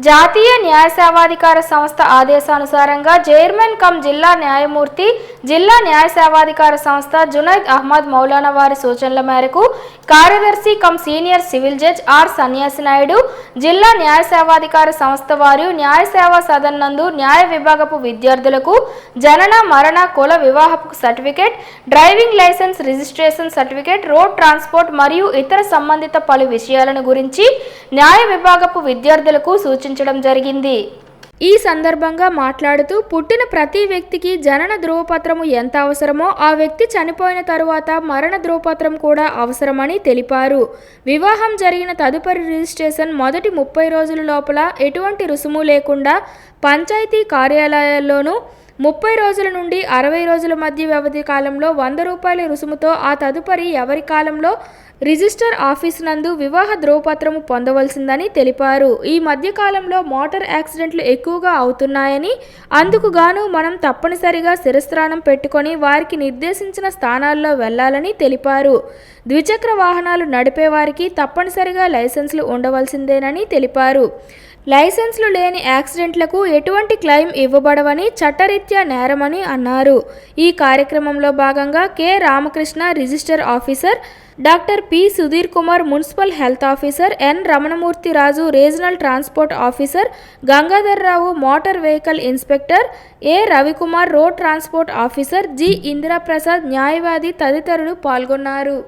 జాతీయ న్యాయ సేవాధికార సంస్థ ఆదేశానుసారంగా చైర్మన్ కమ్ జిల్లా న్యాయమూర్తి జిల్లా న్యాయ సేవాధికార సంస్థ జునైద్ అహ్మద్ మౌలానా వారి సూచనల మేరకు కార్యదర్శి cum senior civil judge R Sanyasi Naidu జిల్లా న్యాయ సేవాధికార సంస్థ వారు న్యాయ సేవా సదన్ నందు న్యాయ విభాగపు విద్యార్థులకు జనన మరణ కుల వివాహపు certificate, driving license registration certificate, road transport మరియు ఇతర సంబంధిత పలు విషయాలను గురించి న్యాయ విభాగపు విద్యార్థులకు సూచించడం జరిగింది. ఈ సందర్భంగా మాట్లాడుతూ పుట్టిన ప్రతి వ్యక్తికి జనన ధృవపత్రము ఎంత అవసరమో ఆ వ్యక్తి చనిపోయిన తరువాత మరణ ధృవపత్రం కూడా అవసరమని తెలిపారు. వివాహం జరిగిన తదుపరి రిజిస్ట్రేషన్ మొదటి 30 రోజుల లోపల ఎటువంటి రుసుము లేకుండా పంచాయతీ కార్యాలయాల్లోనూ 30 రోజుల నుండి 60 రోజుల మధ్య వ్యవధి కాలంలో 100 రూపాయల రుసుముతో ఆ తదుపరి ఎవరి కాలంలో రిజిస్టర్ ఆఫీస్ నందు వివాహ ధృవపత్రము పొందవలసిందని తెలిపారు. ఈ మధ్య కాలంలో మోటార్ యాక్సిడెంట్లు ఎక్కువగా అవుతున్నాయని, అందుకు గాను మనం తప్పనిసరిగా శిరస్త్రాణం పెట్టుకొని వారికి నిర్దేశించిన స్థానాల్లో వెళ్లాలని తెలిపారు. ద్విచక్ర వాహనాలు నడిపే వారికి తప్పనిసరిగా లైసెన్సులు ఉండవలసిందేనని తెలిపారు. లైసెన్సులు లేని యాక్సిడెంట్లకు ఎటువంటి క్లెయిమ్ ఇవ్వబడవని, చట్టరీత్యా నేరమని అన్నారు. ఈ కార్యక్రమంలో భాగంగా K Ramakrishna register officer, doctor P Sudhir Kumar municipal health officer, N Ramanamurthy Raju regional transport officer, Gangadharrao motor vehicle inspector, A Ravikumar road transport officer, G Indiraprasad న్యాయవాది తదితరులు పాల్గొన్నారు.